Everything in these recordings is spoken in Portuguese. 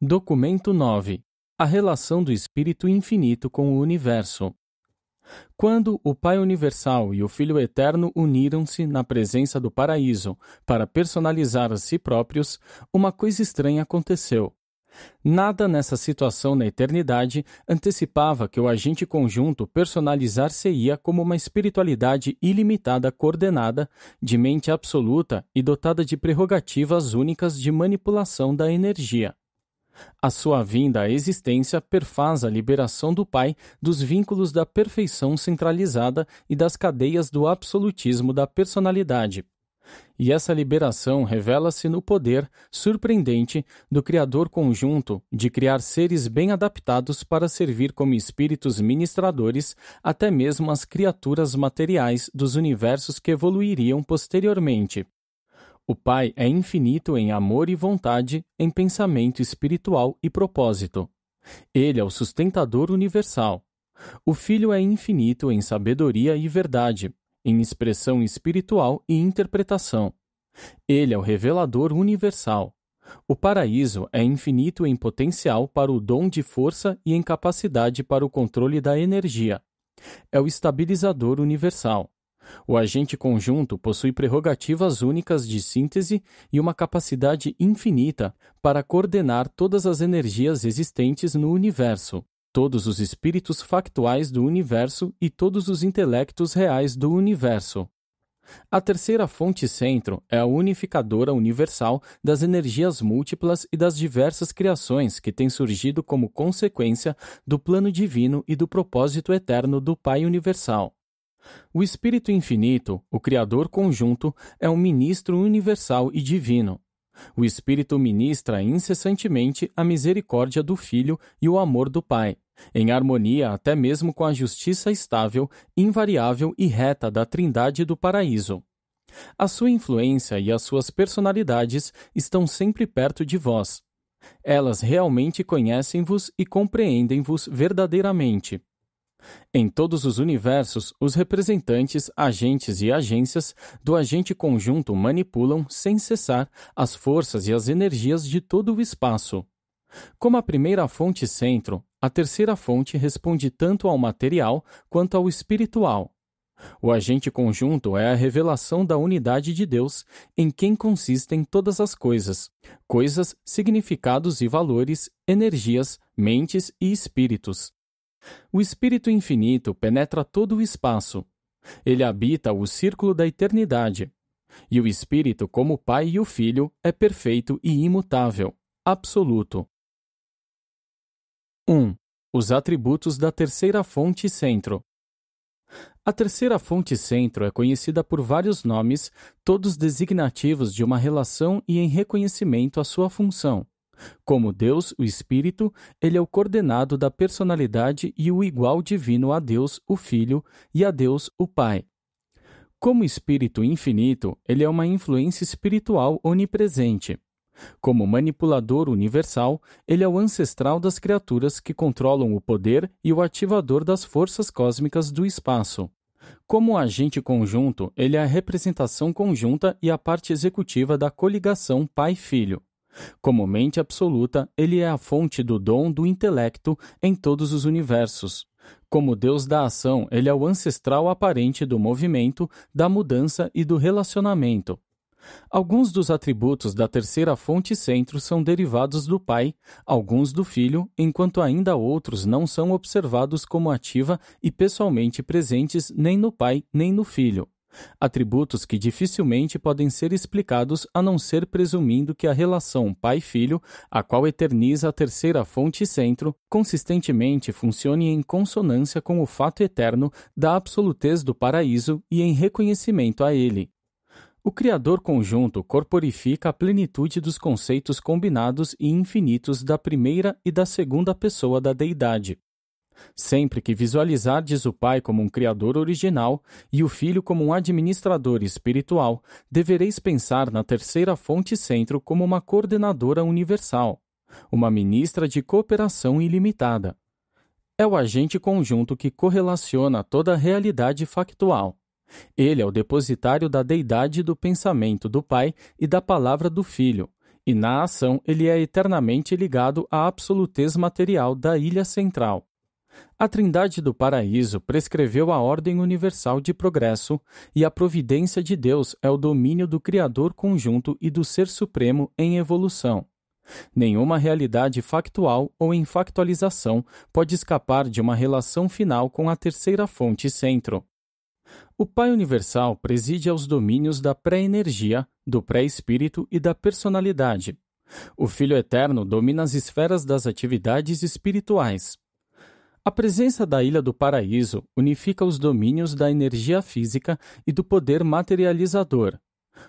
Documento 9. A relação do Espírito Infinito com o Universo. Quando o Pai Universal e o Filho Eterno uniram-se na presença do Paraíso para personalizar a si próprios, uma coisa estranha aconteceu. Nada nessa situação na eternidade antecipava que o agente conjunto personalizar-se-ia como uma espiritualidade ilimitada coordenada, de mente absoluta e dotada de prerrogativas únicas de manipulação da energia. A sua vinda à existência perfaz a liberação do Pai dos vínculos da perfeição centralizada e das cadeias do absolutismo da personalidade. E essa liberação revela-se no poder surpreendente do Criador conjunto de criar seres bem adaptados para servir como espíritos ministradores até mesmo às criaturas materiais dos universos que evoluiriam posteriormente. O Pai é infinito em amor e vontade, em pensamento espiritual e propósito. Ele é o sustentador universal. O Filho é infinito em sabedoria e verdade, em expressão espiritual e interpretação. Ele é o revelador universal. O Paraíso é infinito em potencial para o dom de força e em capacidade para o controle da energia. É o estabilizador universal. O agente conjunto possui prerrogativas únicas de síntese e uma capacidade infinita para coordenar todas as energias existentes no universo, todos os espíritos factuais do universo e todos os intelectos reais do universo. A terceira fonte centro é a unificadora universal das energias múltiplas e das diversas criações que têm surgido como consequência do plano divino e do propósito eterno do Pai Universal. O Espírito Infinito, o Criador conjunto, é um ministro universal e divino. O Espírito ministra incessantemente a misericórdia do Filho e o amor do Pai, em harmonia até mesmo com a justiça estável, invariável e reta da Trindade do Paraíso. A sua influência e as suas personalidades estão sempre perto de vós. Elas realmente conhecem-vos e compreendem-vos verdadeiramente. Em todos os universos, os representantes, agentes e agências do agente conjunto manipulam, sem cessar, as forças e as energias de todo o espaço. Como a primeira fonte centro, a terceira fonte responde tanto ao material quanto ao espiritual. O agente conjunto é a revelação da unidade de Deus, em quem consistem todas as coisas, significados e valores, energias, mentes e espíritos. O Espírito Infinito penetra todo o espaço. Ele habita o círculo da eternidade. E o Espírito, como o Pai e o Filho, é perfeito e imutável, absoluto. 1. Os atributos da terceira fonte centro. A terceira fonte centro é conhecida por vários nomes, todos designativos de uma relação e em reconhecimento à sua função. Como Deus, o Espírito, ele é o coordenado da personalidade e o igual divino a Deus, o Filho, e a Deus, o Pai. Como Espírito infinito, ele é uma influência espiritual onipresente. Como manipulador universal, ele é o ancestral das criaturas que controlam o poder e o ativador das forças cósmicas do espaço. Como agente conjunto, ele é a representação conjunta e a parte executiva da coligação Pai-Filho. Como mente absoluta, ele é a fonte do dom do intelecto em todos os universos. Como Deus da ação, ele é o ancestral aparente do movimento, da mudança e do relacionamento. Alguns dos atributos da terceira fonte centro são derivados do Pai, alguns do Filho, enquanto ainda outros não são observados como ativa e pessoalmente presentes nem no Pai nem no Filho. Atributos que dificilmente podem ser explicados a não ser presumindo que a relação pai-filho, a qual eterniza a terceira fonte centro, consistentemente funcione em consonância com o fato eterno da absolutez do paraíso e em reconhecimento a ele. O Criador conjunto corporifica a plenitude dos conceitos combinados e infinitos da primeira e da segunda pessoa da deidade. Sempre que visualizardes o Pai como um Criador original e o Filho como um administrador espiritual, devereis pensar na terceira fonte centro como uma coordenadora universal, uma ministra de cooperação ilimitada. É o agente conjunto que correlaciona toda a realidade factual. Ele é o depositário da deidade do pensamento do Pai e da palavra do Filho, e na ação ele é eternamente ligado à absolutez material da ilha central. A Trindade do Paraíso prescreveu a ordem universal de progresso, e a providência de Deus é o domínio do Criador conjunto e do Ser Supremo em evolução. Nenhuma realidade factual ou em factualização pode escapar de uma relação final com a terceira fonte centro. O Pai Universal preside aos domínios da pré-energia, do pré-espírito e da personalidade. O Filho Eterno domina as esferas das atividades espirituais. A presença da Ilha do Paraíso unifica os domínios da energia física e do poder materializador.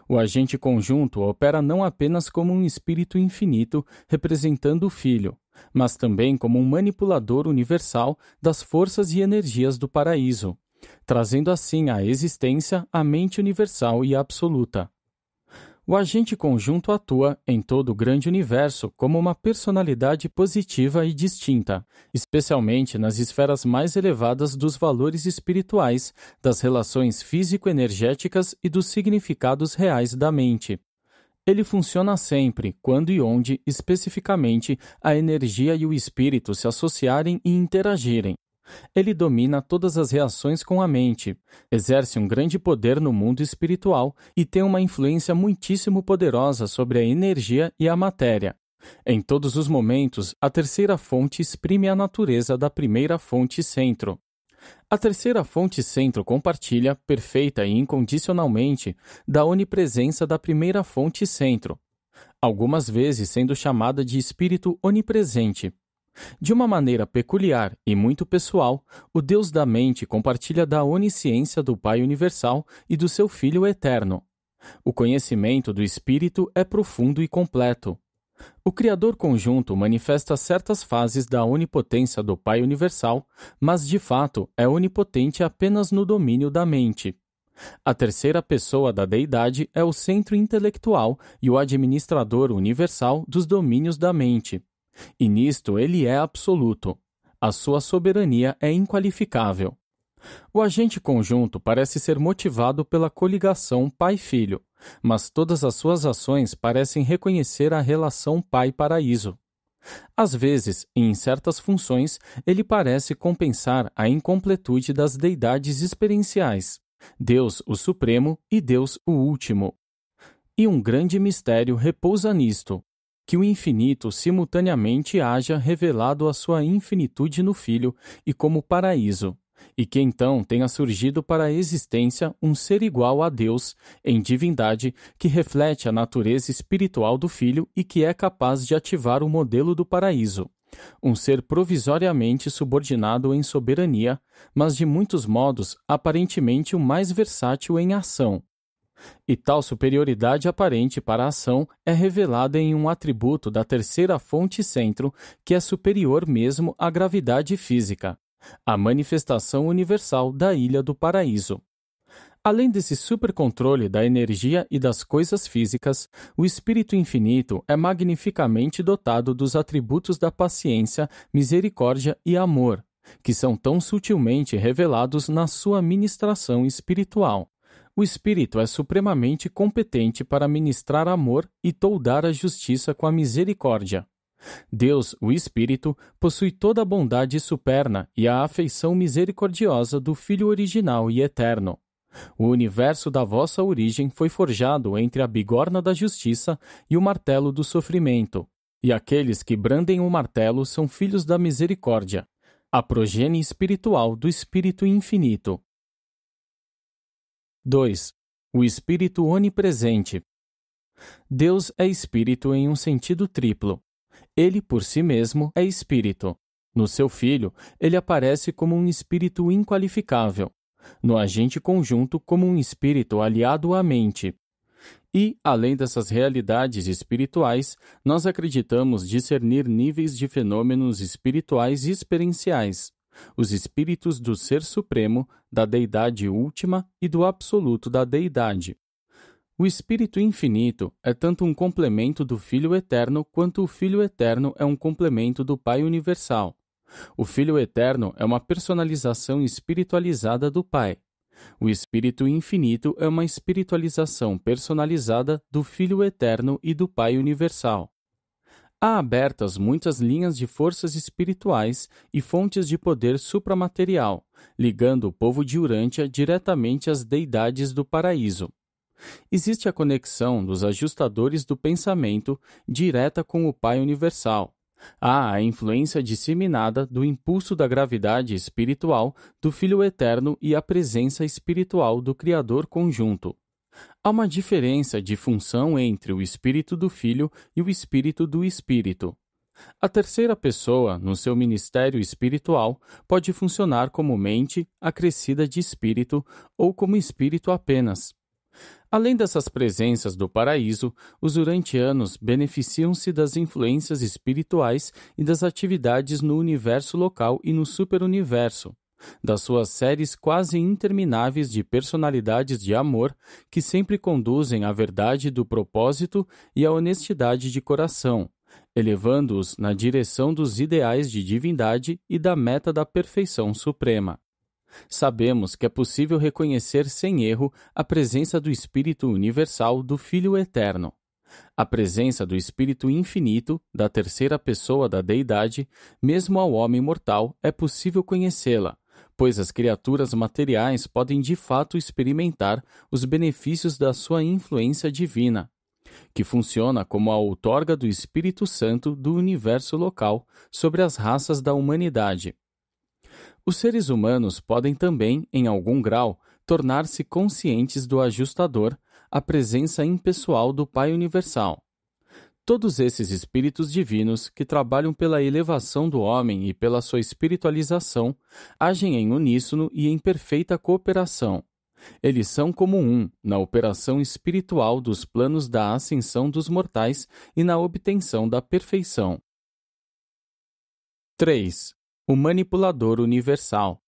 O agente conjunto opera não apenas como um espírito infinito representando o Filho, mas também como um manipulador universal das forças e energias do paraíso, trazendo assim à existência a mente universal e absoluta. O agente conjunto atua em todo o grande universo como uma personalidade positiva e distinta, especialmente nas esferas mais elevadas dos valores espirituais, das relações físico-energéticas e dos significados reais da mente. Ele funciona sempre, quando e onde, especificamente, a energia e o espírito se associarem e interagirem. Ele domina todas as reações com a mente, exerce um grande poder no mundo espiritual e tem uma influência muitíssimo poderosa sobre a energia e a matéria. Em todos os momentos, a terceira fonte exprime a natureza da primeira fonte centro. A terceira fonte centro compartilha, perfeita e incondicionalmente, da onipresença da primeira fonte centro, algumas vezes sendo chamada de espírito onipresente. De uma maneira peculiar e muito pessoal, o Deus da mente compartilha da onisciência do Pai Universal e do seu Filho Eterno. O conhecimento do Espírito é profundo e completo. O Criador conjunto manifesta certas fases da onipotência do Pai Universal, mas de fato é onipotente apenas no domínio da mente. A terceira pessoa da deidade é o centro intelectual e o administrador universal dos domínios da mente. E nisto ele é absoluto. A sua soberania é inqualificável. O agente conjunto parece ser motivado pela coligação pai-filho, mas todas as suas ações parecem reconhecer a relação pai-paraíso. Às vezes, e em certas funções, ele parece compensar a incompletude das deidades experienciais, Deus o Supremo e Deus o Último. E um grande mistério repousa nisto, que o infinito simultaneamente haja revelado a sua infinitude no Filho e como paraíso, e que então tenha surgido para a existência um ser igual a Deus, em divindade, que reflete a natureza espiritual do Filho e que é capaz de ativar o modelo do paraíso. Um ser provisoriamente subordinado em soberania, mas de muitos modos aparentemente o mais versátil em ação. E tal superioridade aparente para a ação é revelada em um atributo da terceira fonte centro que é superior mesmo à gravidade física, a manifestação universal da Ilha do Paraíso. Além desse supercontrole da energia e das coisas físicas, o Espírito Infinito é magnificamente dotado dos atributos da paciência, misericórdia e amor, que são tão sutilmente revelados na sua ministração espiritual. O Espírito é supremamente competente para ministrar amor e toldar a justiça com a misericórdia. Deus, o Espírito, possui toda a bondade superna e a afeição misericordiosa do Filho original e eterno. O universo da vossa origem foi forjado entre a bigorna da justiça e o martelo do sofrimento, e aqueles que brandem o martelo são filhos da misericórdia, a progenie espiritual do Espírito Infinito. 2. O Espírito Onipresente. Deus é Espírito em um sentido triplo. Ele, por si mesmo, é Espírito. No seu Filho, ele aparece como um Espírito inqualificável. No agente conjunto, como um Espírito aliado à mente. E, além dessas realidades espirituais, nós acreditamos discernir níveis de fenômenos espirituais e experienciais. Os espíritos do Ser Supremo, da Deidade Última e do Absoluto da Deidade. O Espírito Infinito é tanto um complemento do Filho Eterno quanto o Filho Eterno é um complemento do Pai Universal. O Filho Eterno é uma personalização espiritualizada do Pai. O Espírito Infinito é uma espiritualização personalizada do Filho Eterno e do Pai Universal. Há abertas muitas linhas de forças espirituais e fontes de poder supramaterial, ligando o povo de Urântia diretamente às deidades do paraíso. Existe a conexão dos ajustadores do pensamento direta com o Pai Universal. Há a influência disseminada do impulso da gravidade espiritual do Filho Eterno e a presença espiritual do Criador conjunto. Há uma diferença de função entre o espírito do Filho e o espírito do Espírito. A terceira pessoa, no seu ministério espiritual, pode funcionar como mente acrescida de espírito ou como espírito apenas. Além dessas presenças do paraíso, os urantianos beneficiam-se das influências espirituais e das atividades no universo local e no superuniverso, das suas séries quase intermináveis de personalidades de amor que sempre conduzem à verdade do propósito e à honestidade de coração, elevando-os na direção dos ideais de divindade e da meta da perfeição suprema. Sabemos que é possível reconhecer sem erro a presença do Espírito Universal do Filho Eterno. A presença do Espírito Infinito, da terceira pessoa da Deidade, mesmo ao homem mortal, é possível conhecê-la, pois as criaturas materiais podem de fato experimentar os benefícios da sua influência divina, que funciona como a outorga do Espírito Santo do universo local sobre as raças da humanidade. Os seres humanos podem também, em algum grau, tornar-se conscientes do ajustador, a presença impessoal do Pai Universal. Todos esses espíritos divinos, que trabalham pela elevação do homem e pela sua espiritualização, agem em uníssono e em perfeita cooperação. Eles são como um na operação espiritual dos planos da ascensão dos mortais e na obtenção da perfeição. 3. O Manipulador Universal.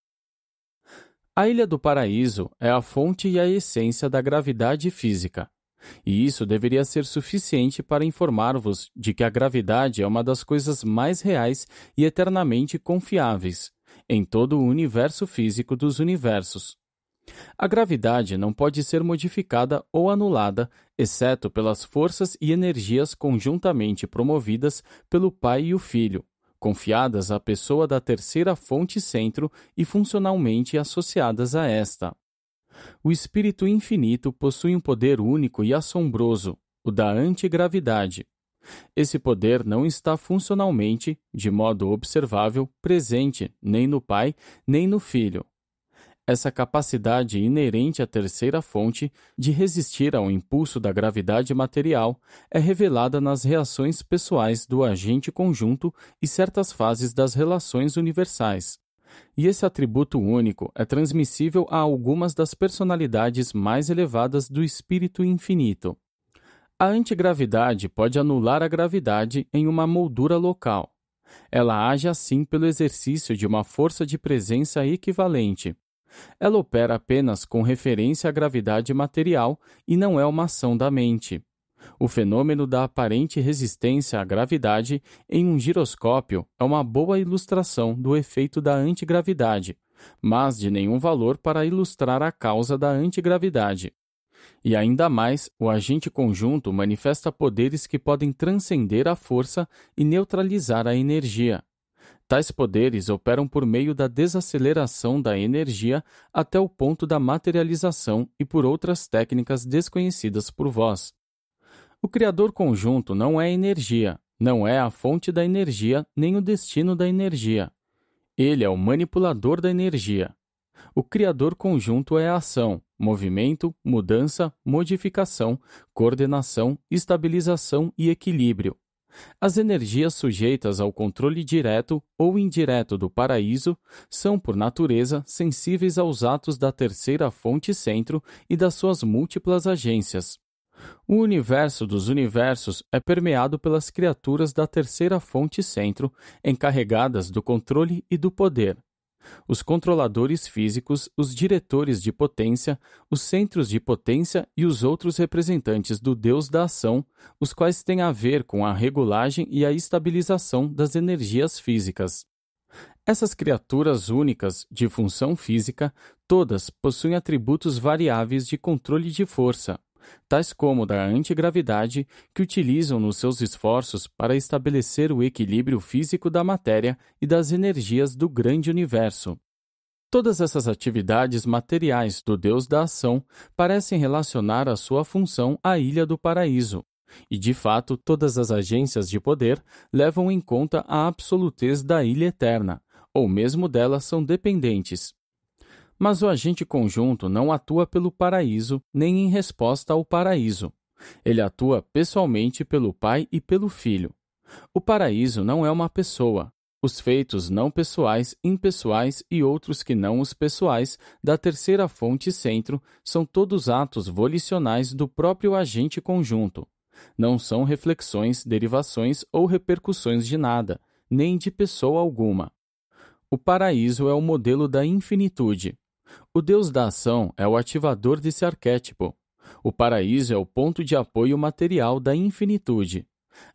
A Ilha do Paraíso é a fonte e a essência da gravidade física. E isso deveria ser suficiente para informar-vos de que a gravidade é uma das coisas mais reais e eternamente confiáveis em todo o universo físico dos universos. A gravidade não pode ser modificada ou anulada, exceto pelas forças e energias conjuntamente promovidas pelo Pai e o Filho, confiadas à pessoa da terceira fonte centro e funcionalmente associadas a esta. O Espírito Infinito possui um poder único e assombroso, o da antigravidade. Esse poder não está funcionalmente, de modo observável, presente nem no Pai, nem no Filho. Essa capacidade inerente à terceira fonte de resistir ao impulso da gravidade material é revelada nas reações pessoais do agente conjunto e certas fases das relações universais. E esse atributo único é transmissível a algumas das personalidades mais elevadas do Espírito Infinito. A antigravidade pode anular a gravidade em uma moldura local. Ela age assim pelo exercício de uma força de presença equivalente. Ela opera apenas com referência à gravidade material e não é uma ação da mente. O fenômeno da aparente resistência à gravidade em um giroscópio é uma boa ilustração do efeito da antigravidade, mas de nenhum valor para ilustrar a causa da antigravidade. E ainda mais, o agente conjunto manifesta poderes que podem transcender a força e neutralizar a energia. Tais poderes operam por meio da desaceleração da energia até o ponto da materialização e por outras técnicas desconhecidas por vós. O Criador conjunto não é energia, não é a fonte da energia nem o destino da energia. Ele é o manipulador da energia. O Criador conjunto é a ação, movimento, mudança, modificação, coordenação, estabilização e equilíbrio. As energias sujeitas ao controle direto ou indireto do paraíso são, por natureza, sensíveis aos atos da terceira fonte centro e das suas múltiplas agências. O universo dos universos é permeado pelas criaturas da terceira fonte centro, encarregadas do controle e do poder. Os controladores físicos, os diretores de potência, os centros de potência e os outros representantes do Deus da ação, os quais têm a ver com a regulagem e a estabilização das energias físicas. Essas criaturas únicas, de função física, Todas possuem atributos variáveis de controle de força, tais como da antigravidade, que utilizam nos seus esforços para estabelecer o equilíbrio físico da matéria e das energias do grande universo. Todas essas atividades materiais do Deus da ação parecem relacionar a sua função à Ilha do Paraíso, e de fato todas as agências de poder levam em conta a absolutez da Ilha Eterna, ou mesmo dela são dependentes. Mas o agente conjunto não atua pelo paraíso nem em resposta ao paraíso. Ele atua pessoalmente pelo Pai e pelo Filho. O paraíso não é uma pessoa. Os feitos não pessoais, impessoais e outros que não os pessoais da terceira fonte centro são todos atos volicionais do próprio agente conjunto. Não são reflexões, derivações ou repercussões de nada, nem de pessoa alguma. O paraíso é o modelo da infinitude. O Deus da ação é o ativador desse arquétipo. O paraíso é o ponto de apoio material da infinitude.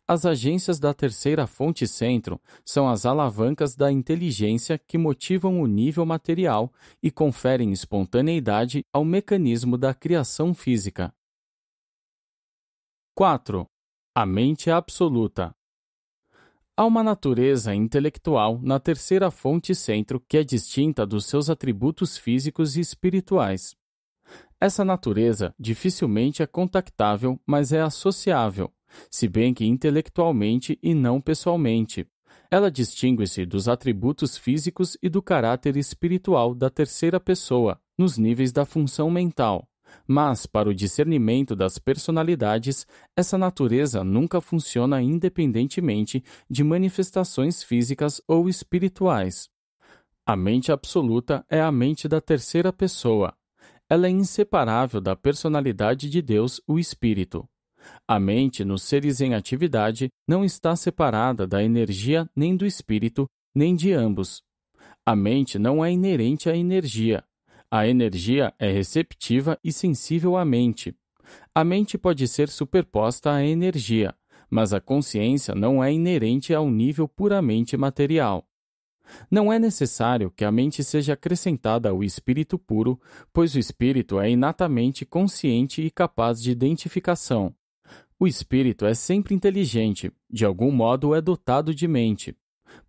As agências da terceira fonte centro são as alavancas da inteligência que motivam o nível material e conferem espontaneidade ao mecanismo da criação física. 4. A mente absoluta. Há uma natureza intelectual na terceira fonte centro que é distinta dos seus atributos físicos e espirituais. Essa natureza dificilmente é contactável, mas é associável, se bem que intelectualmente e não pessoalmente. Ela distingue-se dos atributos físicos e do caráter espiritual da terceira pessoa, nos níveis da função mental. Mas, para o discernimento das personalidades, essa natureza nunca funciona independentemente de manifestações físicas ou espirituais. A mente absoluta é a mente da terceira pessoa. Ela é inseparável da personalidade de Deus, o Espírito. A mente, nos seres em atividade, não está separada da energia nem do espírito, nem de ambos. A mente não é inerente à energia. A energia é receptiva e sensível à mente. A mente pode ser superposta à energia, mas a consciência não é inerente ao nível puramente material. Não é necessário que a mente seja acrescentada ao espírito puro, pois o espírito é inatamente consciente e capaz de identificação. O espírito é sempre inteligente, de algum modo é dotado de mente.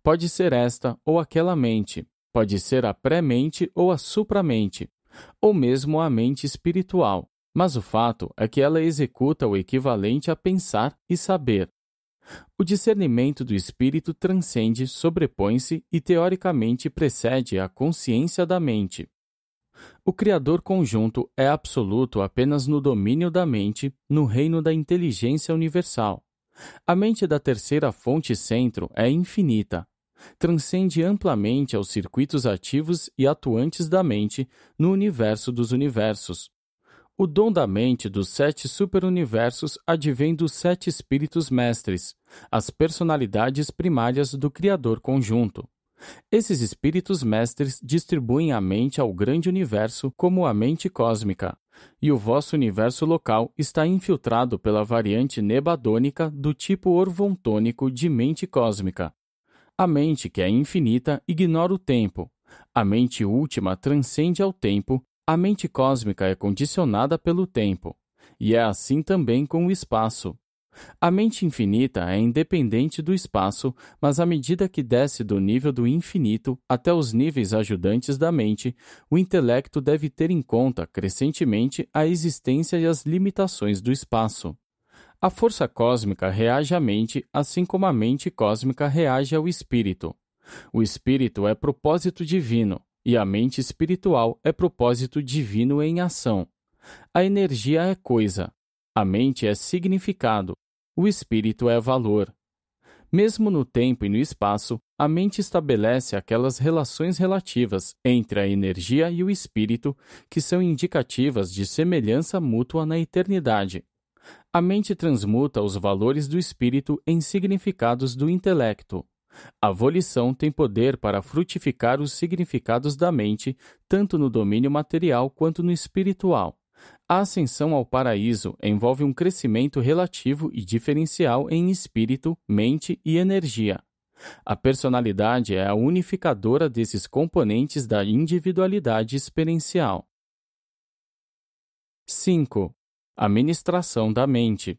Pode ser esta ou aquela mente, pode ser a pré-mente ou a supramente, ou mesmo a mente espiritual, mas o fato é que ela executa o equivalente a pensar e saber. O discernimento do espírito transcende, sobrepõe-se e teoricamente precede a consciência da mente. O Criador conjunto é absoluto apenas no domínio da mente, no reino da inteligência universal. A mente da terceira fonte centro é infinita. Transcende amplamente aos circuitos ativos e atuantes da mente no universo dos universos. O dom da mente dos 7 superuniversos advém dos 7 espíritos mestres, as personalidades primárias do Criador conjunto. Esses espíritos mestres distribuem a mente ao grande universo como a mente cósmica, e o vosso universo local está infiltrado pela variante nebadônica do tipo orvontônico de mente cósmica. A mente, que é infinita, ignora o tempo. A mente última transcende ao tempo. A mente cósmica é condicionada pelo tempo. E é assim também com o espaço. A mente infinita é independente do espaço, mas à medida que desce do nível do infinito até os níveis ajudantes da mente, o intelecto deve ter em conta crescentemente a existência e as limitações do espaço. A força cósmica reage à mente, assim como a mente cósmica reage ao espírito. O espírito é propósito divino, e a mente espiritual é propósito divino em ação. A energia é coisa. A mente é significado. O espírito é valor. Mesmo no tempo e no espaço, a mente estabelece aquelas relações relativas entre a energia e o espírito que são indicativas de semelhança mútua na eternidade. A mente transmuta os valores do espírito em significados do intelecto. A volição tem poder para frutificar os significados da mente, tanto no domínio material quanto no espiritual. A ascensão ao paraíso envolve um crescimento relativo e diferencial em espírito, mente e energia. A personalidade é a unificadora desses componentes da individualidade experiencial. 5. Administração da mente.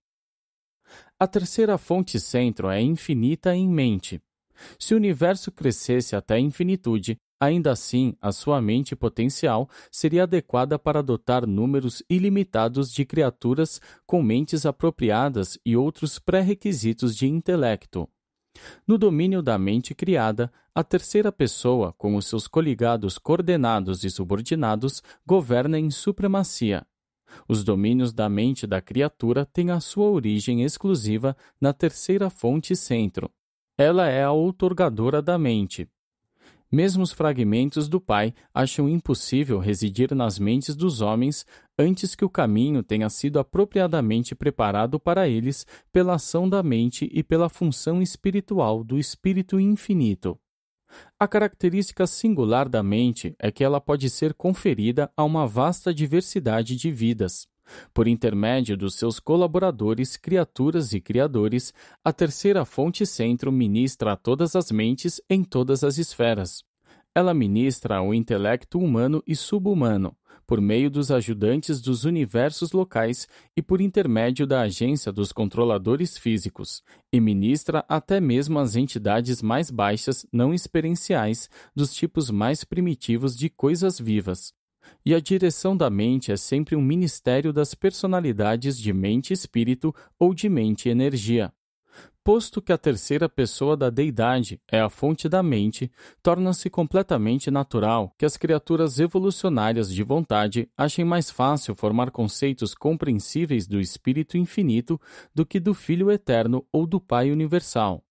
A terceira fonte centro é infinita em mente. Se o universo crescesse até a infinitude, ainda assim a sua mente potencial seria adequada para adotar números ilimitados de criaturas com mentes apropriadas e outros pré-requisitos de intelecto. No domínio da mente criada, a terceira pessoa, com os seus coligados coordenados e subordinados, governa em supremacia. Os domínios da mente da criatura têm a sua origem exclusiva na terceira fonte centro. Ela é a outorgadora da mente. Mesmo os fragmentos do Pai acham impossível residir nas mentes dos homens antes que o caminho tenha sido apropriadamente preparado para eles pela ação da mente e pela função espiritual do Espírito Infinito. A característica singular da mente é que ela pode ser conferida a uma vasta diversidade de vidas. Por intermédio dos seus colaboradores, criaturas e criadores, a terceira fonte centro ministra a todas as mentes em todas as esferas. Ela ministra ao intelecto humano e subhumano, por meio dos ajudantes dos universos locais e por intermédio da agência dos controladores físicos, e ministra até mesmo às entidades mais baixas não experienciais dos tipos mais primitivos de coisas vivas. E a direção da mente é sempre um ministério das personalidades de mente-espírito ou de mente-energia. Posto que a terceira pessoa da deidade é a fonte da mente, torna-se completamente natural que as criaturas evolucionárias de vontade achem mais fácil formar conceitos compreensíveis do Espírito Infinito do que do Filho Eterno ou do Pai Universal.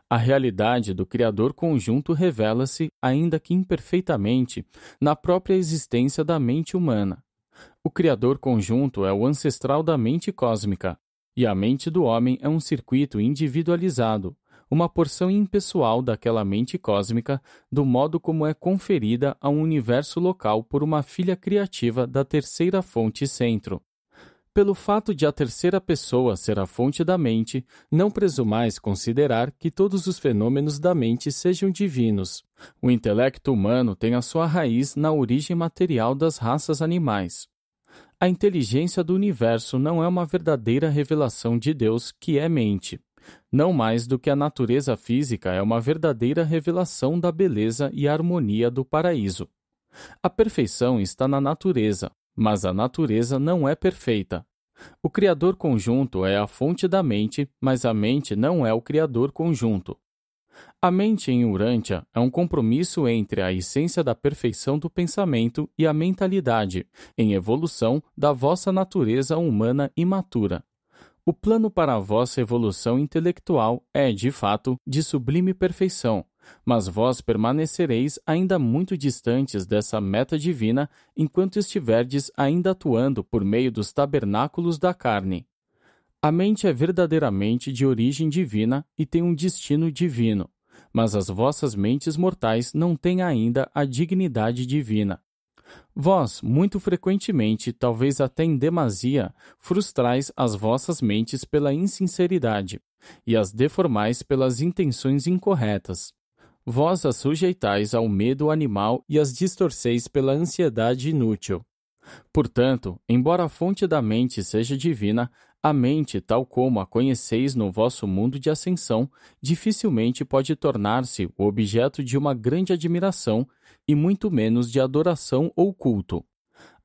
A realidade do Criador conjunto revela-se, ainda que imperfeitamente, na própria existência da mente humana. O Criador conjunto é o ancestral da mente cósmica, e a mente do homem é um circuito individualizado, uma porção impessoal daquela mente cósmica, do modo como é conferida a um universo local por uma filha criativa da terceira fonte centro. Pelo fato de a terceira pessoa ser a fonte da mente, não presumais considerar que todos os fenômenos da mente sejam divinos. O intelecto humano tem a sua raiz na origem material das raças animais. A inteligência do universo não é uma verdadeira revelação de Deus, que é mente. Não mais do que a natureza física é uma verdadeira revelação da beleza e harmonia do paraíso. A perfeição está na natureza, mas a natureza não é perfeita. O Criador conjunto é a fonte da mente, mas a mente não é o Criador conjunto. A mente em Urântia é um compromisso entre a essência da perfeição do pensamento e a mentalidade, em evolução, da vossa natureza humana imatura. O plano para a vossa evolução intelectual é, de fato, de sublime perfeição, mas vós permanecereis ainda muito distantes dessa meta divina enquanto estiverdes ainda atuando por meio dos tabernáculos da carne. A mente é verdadeiramente de origem divina e tem um destino divino, mas as vossas mentes mortais não têm ainda a dignidade divina. Vós, muito frequentemente, talvez até em demasia, frustrais as vossas mentes pela insinceridade e as deformais pelas intenções incorretas. Vós as sujeitais ao medo animal e as distorceis pela ansiedade inútil. Portanto, embora a fonte da mente seja divina, a mente, tal como a conheceis no vosso mundo de ascensão, dificilmente pode tornar-se o objeto de uma grande admiração e muito menos de adoração ou culto.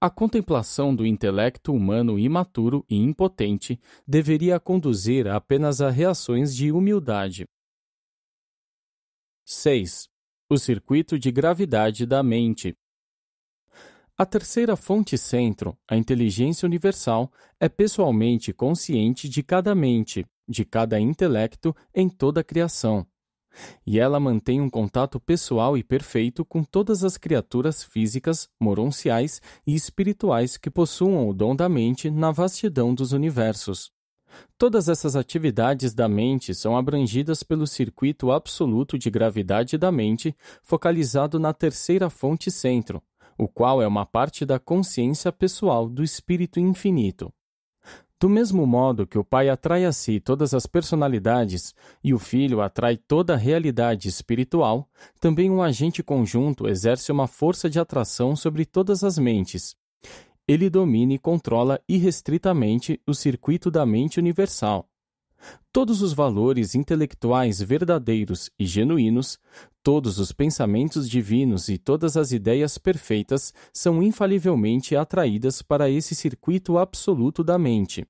A contemplação do intelecto humano imaturo e impotente deveria conduzir apenas a reações de humildade. 6. O circuito de gravidade da mente. A terceira fonte centro, a inteligência universal, é pessoalmente consciente de cada mente, de cada intelecto em toda a criação. E ela mantém um contato pessoal e perfeito com todas as criaturas físicas, moronciais e espirituais que possuam o dom da mente na vastidão dos universos. Todas essas atividades da mente são abrangidas pelo circuito absoluto de gravidade da mente, focalizado na terceira fonte centro, o qual é uma parte da consciência pessoal do Espírito Infinito. Do mesmo modo que o Pai atrai a si todas as personalidades e o Filho atrai toda a realidade espiritual, também um agente conjunto exerce uma força de atração sobre todas as mentes. Ele domina e controla irrestritamente o circuito da mente universal. Todos os valores intelectuais verdadeiros e genuínos, todos os pensamentos divinos e todas as ideias perfeitas são infalivelmente atraídas para esse circuito absoluto da mente.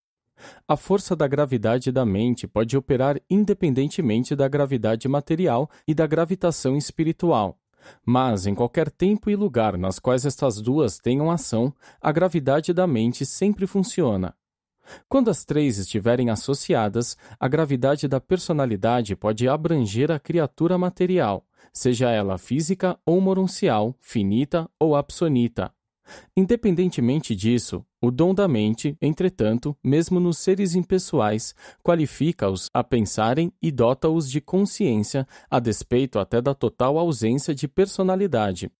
A força da gravidade da mente pode operar independentemente da gravidade material e da gravitação espiritual. Mas, em qualquer tempo e lugar nas quais estas duas tenham ação, a gravidade da mente sempre funciona. Quando as três estiverem associadas, a gravidade da personalidade pode abranger a criatura material, seja ela física ou moroncial, finita ou absonita. Independentemente disso, o dom da mente, entretanto, mesmo nos seres impessoais, qualifica-os a pensarem e dota-os de consciência, a despeito até da total ausência de personalidade.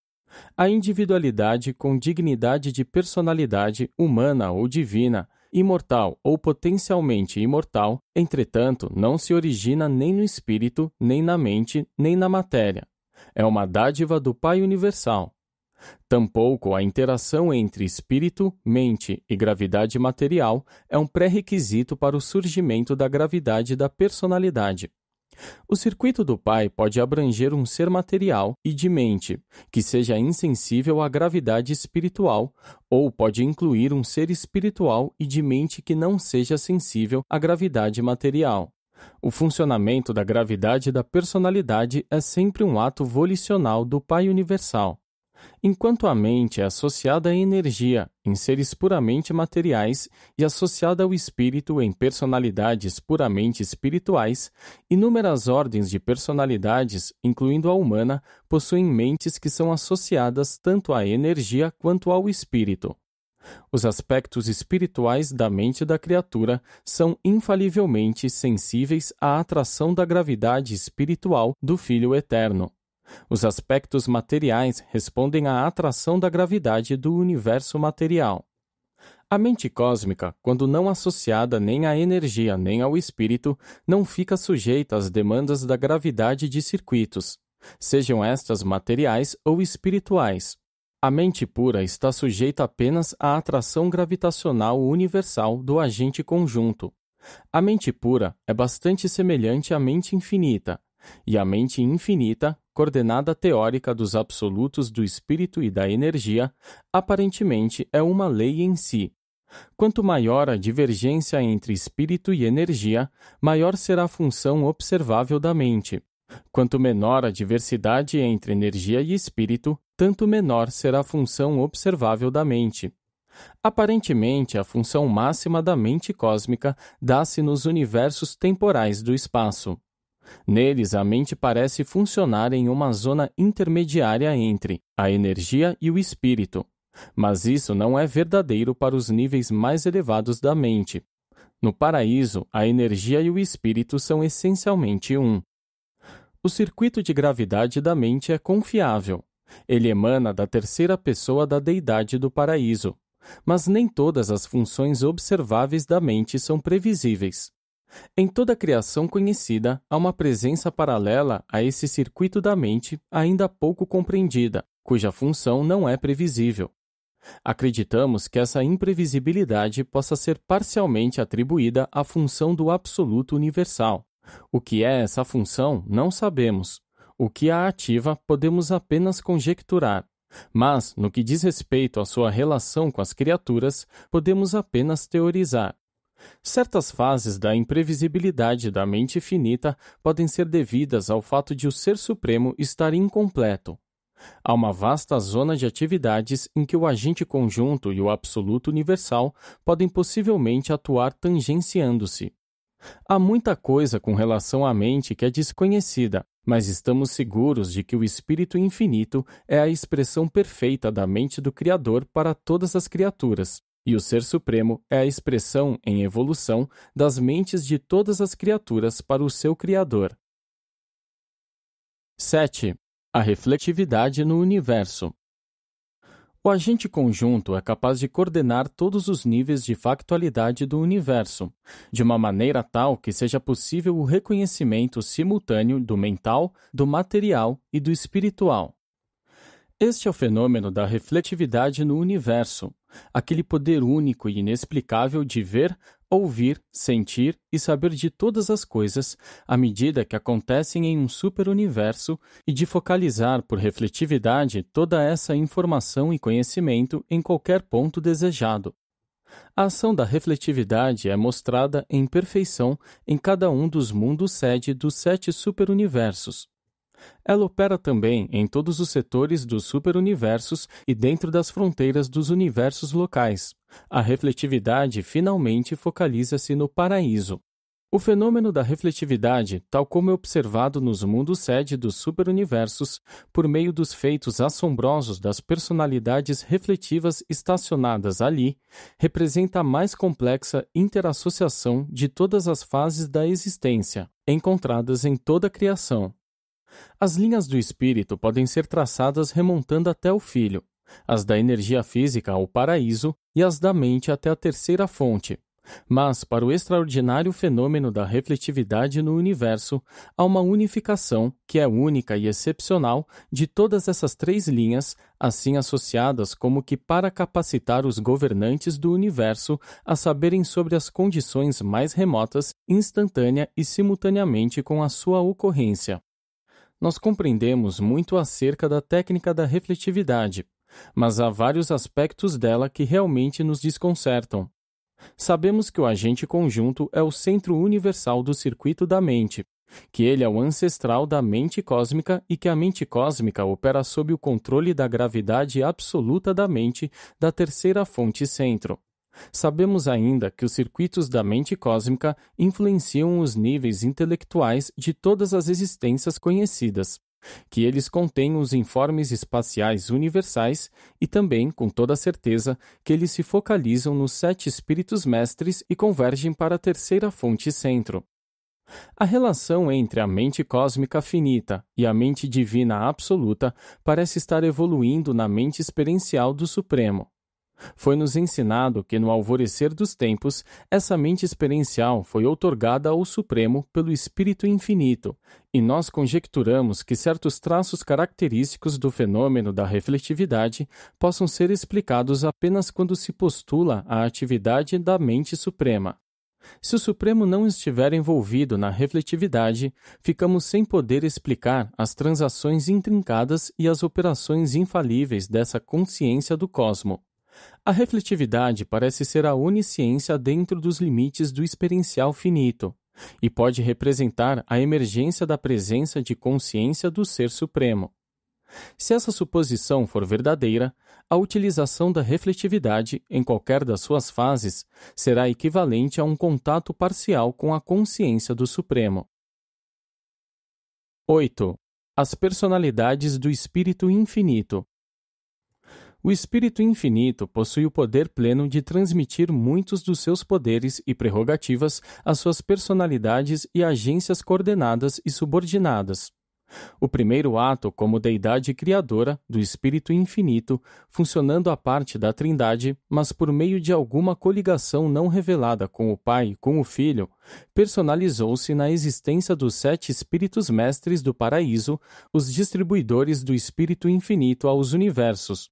A individualidade com dignidade de personalidade humana ou divina, imortal ou potencialmente imortal, entretanto, não se origina nem no espírito, nem na mente, nem na matéria. É uma dádiva do Pai Universal. Tampouco a interação entre espírito, mente e gravidade material é um pré-requisito para o surgimento da gravidade da personalidade. O circuito do Pai pode abranger um ser material e de mente, que seja insensível à gravidade espiritual, ou pode incluir um ser espiritual e de mente que não seja sensível à gravidade material. O funcionamento da gravidade da personalidade é sempre um ato volicional do Pai Universal. Enquanto a mente é associada à energia, em seres puramente materiais, e associada ao espírito em personalidades puramente espirituais, inúmeras ordens de personalidades, incluindo a humana, possuem mentes que são associadas tanto à energia quanto ao espírito. Os aspectos espirituais da mente da criatura são infalivelmente sensíveis à atração da gravidade espiritual do Filho Eterno. Os aspectos materiais respondem à atração da gravidade do universo material. A mente cósmica, quando não associada nem à energia nem ao espírito, não fica sujeita às demandas da gravidade de circuitos, sejam estas materiais ou espirituais. A mente pura está sujeita apenas à atração gravitacional universal do agente conjunto. A mente pura é bastante semelhante à mente infinita, e a mente infinita, coordenada teórica dos absolutos do espírito e da energia, aparentemente é uma lei em si. Quanto maior a divergência entre espírito e energia, maior será a função observável da mente. Quanto menor a diversidade entre energia e espírito, tanto menor será a função observável da mente. Aparentemente, a função máxima da mente cósmica dá-se nos universos temporais do espaço. Neles, a mente parece funcionar em uma zona intermediária entre a energia e o espírito, mas isso não é verdadeiro para os níveis mais elevados da mente. No paraíso, a energia e o espírito são essencialmente um. O circuito de gravidade da mente é confiável. Ele emana da terceira pessoa da deidade do paraíso, mas nem todas as funções observáveis da mente são previsíveis. Em toda a criação conhecida, há uma presença paralela a esse circuito da mente ainda pouco compreendida, cuja função não é previsível. Acreditamos que essa imprevisibilidade possa ser parcialmente atribuída à função do absoluto universal. O que é essa função, não sabemos. O que a ativa, podemos apenas conjecturar. Mas, no que diz respeito à sua relação com as criaturas, podemos apenas teorizar. Certas fases da imprevisibilidade da mente finita podem ser devidas ao fato de o Ser Supremo estar incompleto. Há uma vasta zona de atividades em que o agente conjunto e o absoluto universal podem possivelmente atuar tangenciando-se. Há muita coisa com relação à mente que é desconhecida, mas estamos seguros de que o Espírito Infinito é a expressão perfeita da mente do Criador para todas as criaturas. E o Ser Supremo é a expressão em evolução das mentes de todas as criaturas para o seu Criador. 7. A refletividade no universo. O agente conjunto é capaz de coordenar todos os níveis de factualidade do universo, de uma maneira tal que seja possível o reconhecimento simultâneo do mental, do material e do espiritual. Este é o fenômeno da refletividade no universo, aquele poder único e inexplicável de ver, ouvir, sentir e saber de todas as coisas à medida que acontecem em um superuniverso e de focalizar por refletividade toda essa informação e conhecimento em qualquer ponto desejado. A ação da refletividade é mostrada em perfeição em cada um dos mundos-sede dos 7 superuniversos. Ela opera também em todos os setores dos superuniversos e dentro das fronteiras dos universos locais. A refletividade finalmente focaliza-se no paraíso. O fenômeno da refletividade, tal como é observado nos mundos-sede dos superuniversos, por meio dos feitos assombrosos das personalidades refletivas estacionadas ali, representa a mais complexa interassociação de todas as fases da existência, encontradas em toda a criação. As linhas do espírito podem ser traçadas remontando até o filho, as da energia física ao paraíso e as da mente até a terceira fonte. Mas, para o extraordinário fenômeno da refletividade no universo, há uma unificação que é única e excepcional de todas essas 3 linhas, assim associadas como que para capacitar os governantes do universo a saberem sobre as condições mais remotas, instantânea e simultaneamente com a sua ocorrência. Nós compreendemos muito acerca da técnica da refletividade, mas há vários aspectos dela que realmente nos desconcertam. Sabemos que o agente conjunto é o centro universal do circuito da mente, que ele é o ancestral da mente cósmica e que a mente cósmica opera sob o controle da gravidade absoluta da mente da terceira fonte centro. Sabemos ainda que os circuitos da mente cósmica influenciam os níveis intelectuais de todas as existências conhecidas, que eles contêm os informes espaciais universais e também, com toda certeza, que eles se focalizam nos 7 espíritos mestres e convergem para a terceira fonte centro. A relação entre a mente cósmica finita e a mente divina absoluta parece estar evoluindo na mente experiencial do Supremo. Foi-nos ensinado que no alvorecer dos tempos, essa mente experiencial foi outorgada ao Supremo pelo Espírito Infinito, e nós conjecturamos que certos traços característicos do fenômeno da refletividade possam ser explicados apenas quando se postula a atividade da mente suprema. Se o Supremo não estiver envolvido na refletividade, ficamos sem poder explicar as transações intrincadas e as operações infalíveis dessa consciência do cosmo. A refletividade parece ser a onisciência dentro dos limites do experiencial finito, e pode representar a emergência da presença de consciência do Ser Supremo. Se essa suposição for verdadeira, a utilização da refletividade, em qualquer das suas fases, será equivalente a um contato parcial com a consciência do Supremo. 8. As personalidades do Espírito Infinito. O Espírito Infinito possui o poder pleno de transmitir muitos dos seus poderes e prerrogativas às suas personalidades e agências coordenadas e subordinadas. O primeiro ato como deidade criadora do Espírito Infinito, funcionando à parte da Trindade, mas por meio de alguma coligação não revelada com o Pai e com o Filho, personalizou-se na existência dos 7 Espíritos Mestres do Paraíso, os distribuidores do Espírito Infinito aos universos.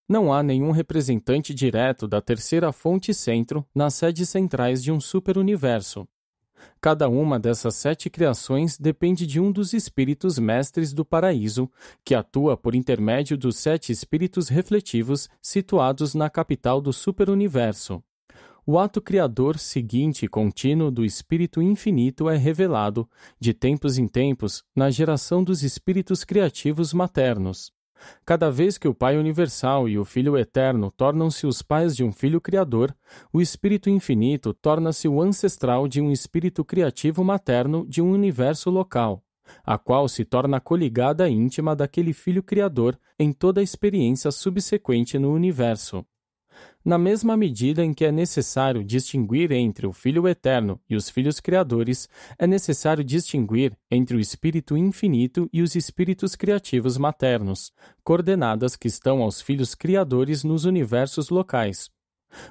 Não há nenhum representante direto da terceira fonte centro nas sedes centrais de um superuniverso. Cada uma dessas 7 criações depende de um dos espíritos mestres do paraíso, que atua por intermédio dos 7 espíritos refletivos situados na capital do superuniverso. O ato criador seguinte e contínuo do Espírito Infinito é revelado, de tempos em tempos, na geração dos espíritos criativos maternos. Cada vez que o Pai Universal e o Filho Eterno tornam-se os pais de um Filho Criador, o Espírito Infinito torna-se o ancestral de um Espírito Criativo Materno de um universo local, a qual se torna coligada íntima daquele Filho Criador em toda a experiência subsequente no universo. Na mesma medida em que é necessário distinguir entre o Filho Eterno e os filhos criadores, é necessário distinguir entre o Espírito Infinito e os Espíritos Criativos Maternos, coordenadas que estão aos filhos criadores nos universos locais.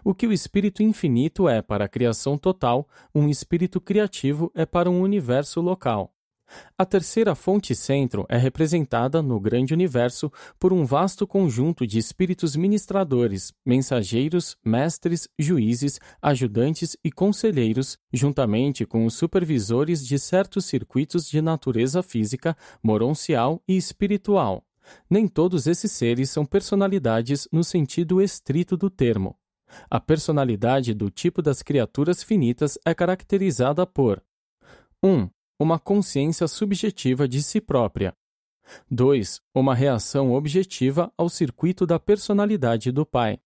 O que o Espírito Infinito é para a criação total, um Espírito Criativo é para um universo local. A terceira fonte centro é representada, no grande universo, por um vasto conjunto de espíritos ministradores, mensageiros, mestres, juízes, ajudantes e conselheiros, juntamente com os supervisores de certos circuitos de natureza física, moroncial e espiritual. Nem todos esses seres são personalidades no sentido estrito do termo. A personalidade do tipo das criaturas finitas é caracterizada por 1. Uma consciência subjetiva de si própria. 2. Uma reação objetiva ao circuito da personalidade do Pai.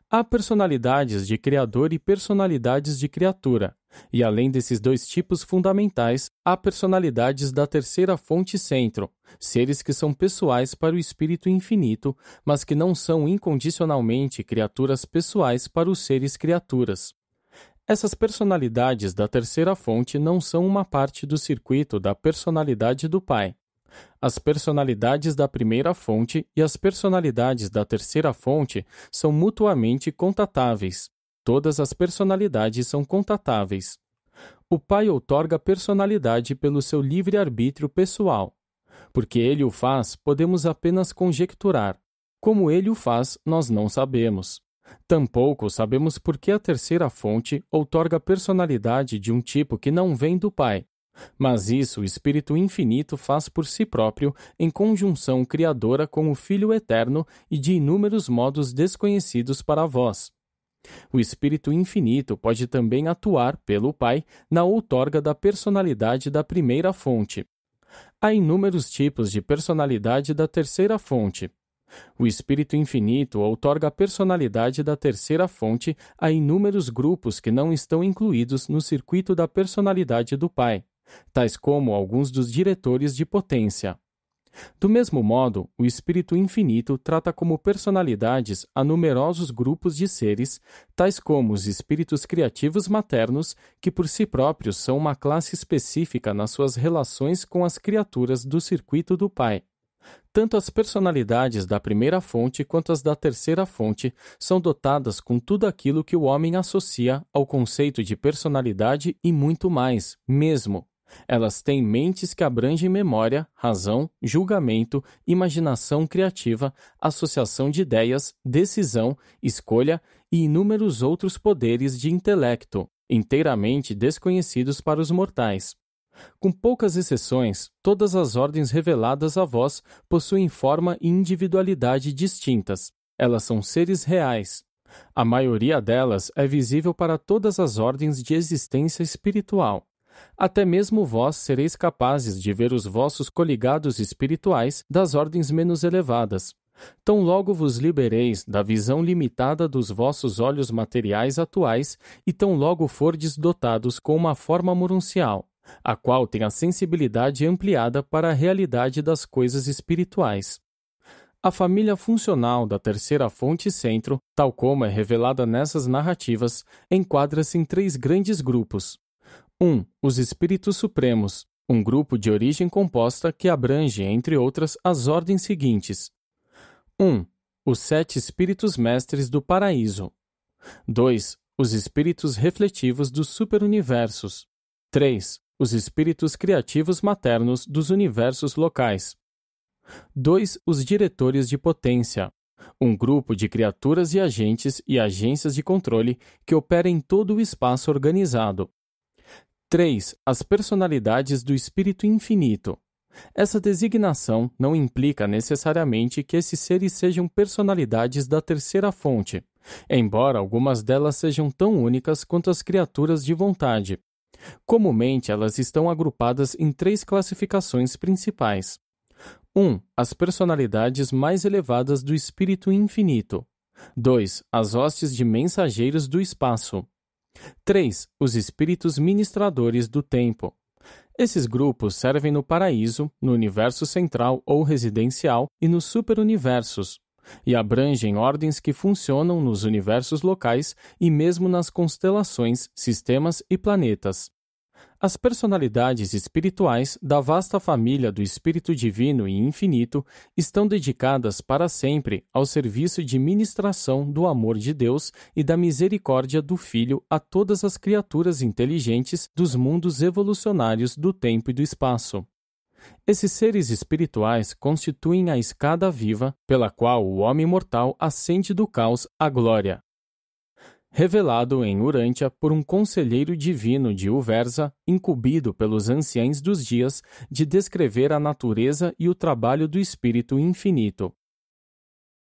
Há personalidades de criador e personalidades de criatura, e além desses dois tipos fundamentais, há personalidades da terceira fonte centro, seres que são pessoais para o Espírito Infinito, mas que não são incondicionalmente criaturas pessoais para os seres criaturas. Essas personalidades da terceira fonte não são uma parte do circuito da personalidade do Pai. As personalidades da primeira fonte e as personalidades da terceira fonte são mutuamente contatáveis. Todas as personalidades são contatáveis. O Pai outorga personalidade pelo seu livre-arbítrio pessoal. Porque ele o faz, podemos apenas conjecturar. Como ele o faz, nós não sabemos. Tampouco sabemos por que a terceira fonte outorga personalidade de um tipo que não vem do Pai. Mas isso o Espírito Infinito faz por si próprio, em conjunção criadora com o Filho Eterno e de inúmeros modos desconhecidos para vós. O Espírito Infinito pode também atuar, pelo Pai, na outorga da personalidade da primeira fonte. Há inúmeros tipos de personalidade da terceira fonte. O Espírito Infinito outorga a personalidade da terceira fonte a inúmeros grupos que não estão incluídos no circuito da personalidade do Pai, tais como alguns dos diretores de potência. Do mesmo modo, o Espírito Infinito trata como personalidades a numerosos grupos de seres, tais como os espíritos criativos maternos, que por si próprios são uma classe específica nas suas relações com as criaturas do circuito do Pai. Tanto as personalidades da primeira fonte quanto as da terceira fonte são dotadas com tudo aquilo que o homem associa ao conceito de personalidade e muito mais, mesmo. Elas têm mentes que abrangem memória, razão, julgamento, imaginação criativa, associação de ideias, decisão, escolha e inúmeros outros poderes de intelecto, inteiramente desconhecidos para os mortais. Com poucas exceções, todas as ordens reveladas a vós possuem forma e individualidade distintas. Elas são seres reais. A maioria delas é visível para todas as ordens de existência espiritual. Até mesmo vós sereis capazes de ver os vossos coligados espirituais das ordens menos elevadas. Tão logo vos libereis da visão limitada dos vossos olhos materiais atuais e tão logo fordes dotados com uma forma moroncial, a qual tem a sensibilidade ampliada para a realidade das coisas espirituais. A família funcional da terceira fonte centro, tal como é revelada nessas narrativas, enquadra-se em 3 grandes grupos. 1. Os Espíritos Supremos, um grupo de origem composta que abrange, entre outras, as ordens seguintes. 1. Os 7 Espíritos Mestres do Paraíso. 2. Os Espíritos Refletivos dos Superuniversos. 3. Os Espíritos Criativos Maternos dos Universos Locais. 2. Os Diretores de Potência. Um grupo de criaturas e agentes e agências de controle que opera em todo o espaço organizado. 3. As personalidades do Espírito Infinito. Essa designação não implica necessariamente que esses seres sejam personalidades da terceira fonte, embora algumas delas sejam tão únicas quanto as criaturas de vontade. Comumente, elas estão agrupadas em 3 classificações principais. 1. As personalidades mais elevadas do Espírito Infinito. 2. As hostes de mensageiros do espaço. 3. Os espíritos ministradores do tempo. Esses grupos servem no paraíso, no universo central ou residencial e nos superuniversos. e abrangem ordens que funcionam nos universos locais e mesmo nas constelações, sistemas e planetas. As personalidades espirituais da vasta família do Espírito Divino e Infinito estão dedicadas para sempre ao serviço de ministração do amor de Deus e da misericórdia do Filho a todas as criaturas inteligentes dos mundos evolucionários do tempo e do espaço. Esses seres espirituais constituem a escada viva pela qual o homem mortal ascende do caos à glória. Revelado em Urântia por um conselheiro divino de Uversa, incumbido pelos anciães dos dias de descrever a natureza e o trabalho do Espírito Infinito.